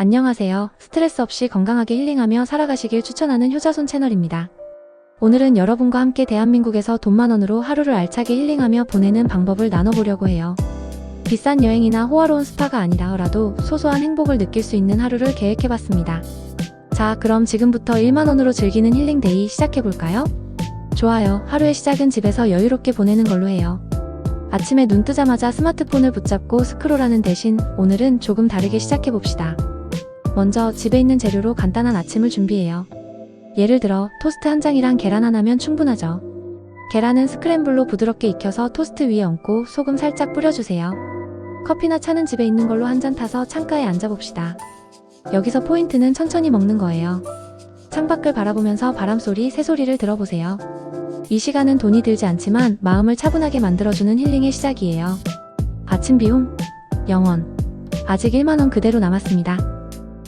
안녕하세요. 스트레스 없이 건강하게 힐링하며 살아가시길 추천하는 효자손 채널입니다. 오늘은 여러분과 함께 대한민국에서 돈 만원으로 하루를 알차게 힐링하며 보내는 방법을 나눠보려고 해요. 비싼 여행이나 호화로운 스파가 아니라도 소소한 행복을 느낄 수 있는 하루를 계획해봤습니다. 자, 그럼 지금부터 1만원으로 즐기는 힐링데이 시작해볼까요? 좋아요. 하루의 시작은 집에서 여유롭게 보내는 걸로 해요. 아침에 눈 뜨자마자 스마트폰을 붙잡고 스크롤하는 대신 오늘은 조금 다르게 시작해봅시다. 먼저 집에 있는 재료로 간단한 아침을 준비해요. 예를 들어 토스트 한 장이랑 계란 하나면 충분하죠. 계란은 스크램블로 부드럽게 익혀서 토스트 위에 얹고 소금 살짝 뿌려주세요. 커피나 차는 집에 있는 걸로 한 잔 타서 창가에 앉아봅시다. 여기서 포인트는 천천히 먹는 거예요. 창밖을 바라보면서 바람소리, 새소리를 들어보세요. 이 시간은 돈이 들지 않지만 마음을 차분하게 만들어주는 힐링의 시작이에요. 아침 비움 0원. 아직 1만원 그대로 남았습니다.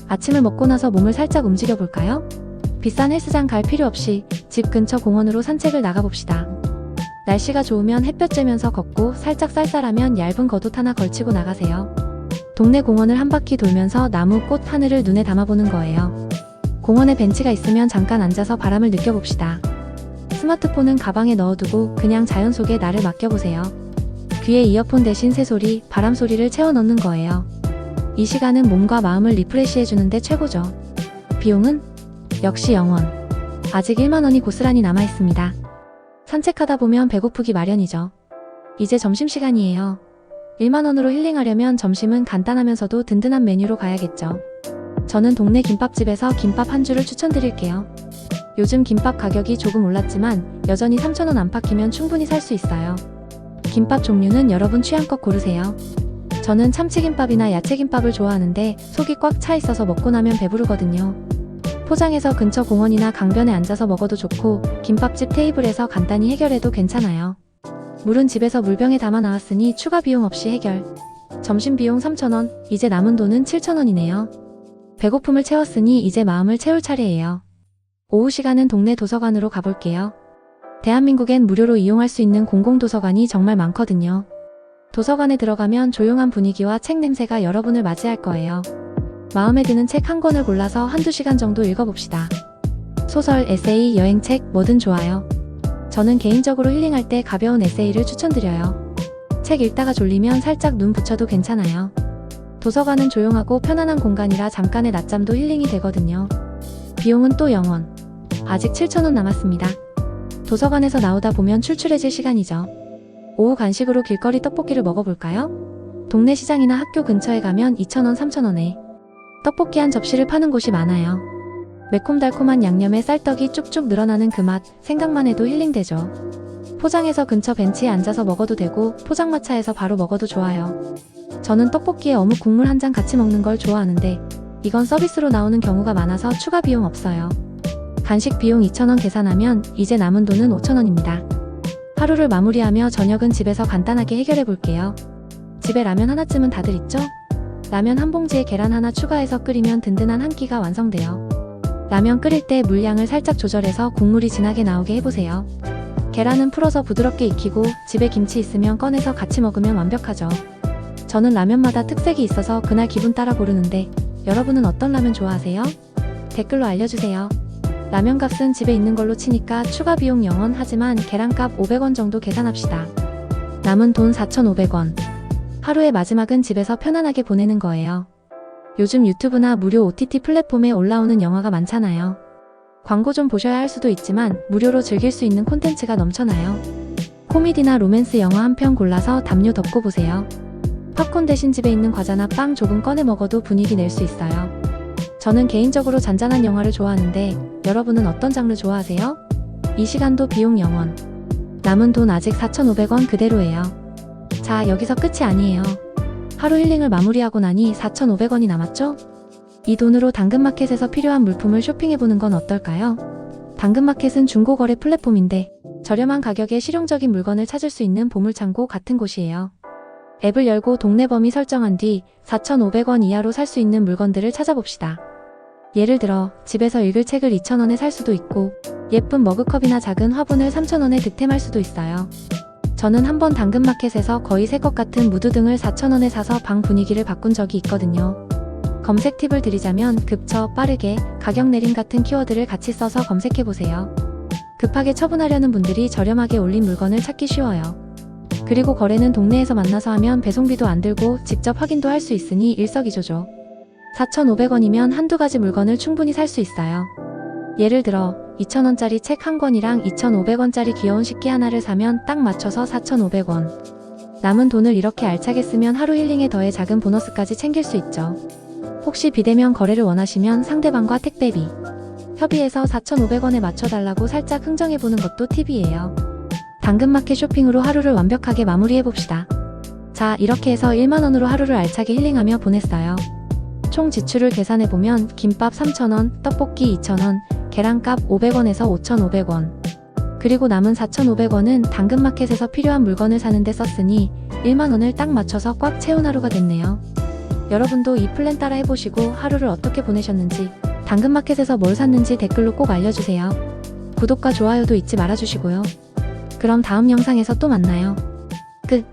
아침을 먹고 나서 몸을 살짝 움직여 볼까요? 비싼 헬스장 갈 필요 없이 집 근처 공원으로 산책을 나가봅시다. 날씨가 좋으면 햇볕 쬐면서 걷고 살짝 쌀쌀하면 얇은 겉옷 하나 걸치고 나가세요. 동네 공원을 한 바퀴 돌면서 나무, 꽃, 하늘을 눈에 담아보는 거예요. 공원에 벤치가 있으면 잠깐 앉아서 바람을 느껴봅시다. 스마트폰은 가방에 넣어두고 그냥 자연 속에 나를 맡겨보세요. 귀에 이어폰 대신 새소리, 바람소리를 채워 넣는 거예요. 이 시간은 몸과 마음을 리프레시해주는데 최고죠. 비용은? 역시 0원. 아직 1만원이 고스란히 남아있습니다. 산책하다 보면 배고프기 마련이죠. 이제 점심시간이에요. 1만원으로 힐링하려면 점심은 간단하면서도 든든한 메뉴로 가야겠죠. 저는 동네 김밥집에서 김밥 한 줄을 추천드릴게요. 요즘 김밥 가격이 조금 올랐지만 여전히 3,000원 안팎이면 충분히 살 수 있어요. 김밥 종류는 여러분 취향껏 고르세요. 저는 참치김밥이나 야채김밥을 좋아하는데 속이 꽉 차 있어서 먹고 나면 배부르거든요. 포장해서 근처 공원이나 강변에 앉아서 먹어도 좋고 김밥집 테이블에서 간단히 해결해도 괜찮아요. 물은 집에서 물병에 담아 나왔으니 추가 비용 없이 해결. 점심 비용 3,000원, 이제 남은 돈은 7,000원이네요. 배고픔을 채웠으니 이제 마음을 채울 차례예요. 오후 시간은 동네 도서관으로 가볼게요. 대한민국엔 무료로 이용할 수 있는 공공도서관이 정말 많거든요. 도서관에 들어가면 조용한 분위기와 책 냄새가 여러분을 맞이할 거예요. 마음에 드는 책 한 권을 골라서 한두 시간 정도 읽어봅시다. 소설, 에세이, 여행책 뭐든 좋아요. 저는 개인적으로 힐링할 때 가벼운 에세이를 추천드려요. 책 읽다가 졸리면 살짝 눈 붙여도 괜찮아요. 도서관은 조용하고 편안한 공간이라 잠깐의 낮잠도 힐링이 되거든요. 비용은 또 0원. 아직 7,000원 남았습니다. 도서관에서 나오다 보면 출출해질 시간이죠. 오후 간식으로 길거리 떡볶이를 먹어볼까요? 동네 시장이나 학교 근처에 가면 2,000원, 3,000원에 떡볶이 한 접시를 파는 곳이 많아요. 매콤달콤한 양념에 쌀떡이 쭉쭉 늘어나는 그 맛, 생각만 해도 힐링되죠. 포장해서 근처 벤치에 앉아서 먹어도 되고 포장마차에서 바로 먹어도 좋아요. 저는 떡볶이에 어묵 국물 한 잔 같이 먹는 걸 좋아하는데 이건 서비스로 나오는 경우가 많아서 추가 비용 없어요. 간식 비용 2,000원 계산하면 이제 남은 돈은 5,000원입니다. 하루를 마무리하며 저녁은 집에서 간단하게 해결해 볼게요. 집에 라면 하나쯤은 다들 있죠? 라면 한 봉지에 계란 하나 추가해서 끓이면 든든한 한 끼가 완성돼요. 라면 끓일 때 물량을 살짝 조절해서 국물이 진하게 나오게 해보세요. 계란은 풀어서 부드럽게 익히고 집에 김치 있으면 꺼내서 같이 먹으면 완벽하죠. 저는 라면마다 특색이 있어서 그날 기분 따라 고르는데 여러분은 어떤 라면 좋아하세요? 댓글로 알려주세요. 라면 값은 집에 있는 걸로 치니까 추가 비용 0원 하지만 계란값 500원 정도 계산합시다. 남은 돈 4,500원. 하루의 마지막은 집에서 편안하게 보내는 거예요. 요즘 유튜브나 무료 OTT 플랫폼에 올라오는 영화가 많잖아요. 광고 좀 보셔야 할 수도 있지만 무료로 즐길 수 있는 콘텐츠가 넘쳐나요. 코미디나 로맨스 영화 한 편 골라서 담요 덮고 보세요. 팝콘 대신 집에 있는 과자나 빵 조금 꺼내 먹어도 분위기 낼 수 있어요. 저는 개인적으로 잔잔한 영화를 좋아하는데 여러분은 어떤 장르 좋아하세요? 이 시간도 비용 0원. 남은 돈 아직 4,500원 그대로예요. 자, 여기서 끝이 아니에요. 하루 힐링을 마무리하고 나니 4,500원이 남았죠? 이 돈으로 당근마켓에서 필요한 물품을 쇼핑해보는 건 어떨까요? 당근마켓은 중고거래 플랫폼인데 저렴한 가격에 실용적인 물건을 찾을 수 있는 보물창고 같은 곳이에요. 앱을 열고 동네 범위 설정한 뒤 4,500원 이하로 살 수 있는 물건들을 찾아봅시다. 예를 들어 집에서 읽을 책을 2,000원에 살 수도 있고 예쁜 머그컵이나 작은 화분을 3,000원에 득템할 수도 있어요. 저는 한번 당근마켓에서 거의 새 것 같은 무드 등을 4,000원에 사서 방 분위기를 바꾼 적이 있거든요. 검색 팁을 드리자면 급처, 빠르게, 가격 내림 같은 키워드를 같이 써서 검색해보세요. 급하게 처분하려는 분들이 저렴하게 올린 물건을 찾기 쉬워요. 그리고 거래는 동네에서 만나서 하면 배송비도 안 들고 직접 확인도 할 수 있으니 일석이조죠. 4,500원이면 한두 가지 물건을 충분히 살 수 있어요. 예를 들어 2,000원짜리 책 한 권이랑 2,500원짜리 귀여운 식기 하나를 사면 딱 맞춰서 4,500원. 남은 돈을 이렇게 알차게 쓰면 하루 힐링에 더해 작은 보너스까지 챙길 수 있죠. 혹시 비대면 거래를 원하시면 상대방과 택배비, 협의해서 4,500원에 맞춰달라고 살짝 흥정해보는 것도 팁이에요. 당근마켓 쇼핑으로 하루를 완벽하게 마무리해봅시다. 자, 이렇게 해서 1만원으로 하루를 알차게 힐링하며 보냈어요. 총 지출을 계산해보면 김밥 3,000원, 떡볶이 2,000원, 계란값 500원에서 5,500원. 그리고 남은 4,500원은 당근마켓에서 필요한 물건을 사는데 썼으니 1만원을 딱 맞춰서 꽉 채운 하루가 됐네요. 여러분도 이 플랜 따라 해보시고 하루를 어떻게 보내셨는지, 당근마켓에서 뭘 샀는지 댓글로 꼭 알려주세요. 구독과 좋아요도 잊지 말아주시고요. 그럼 다음 영상에서 또 만나요. 끝.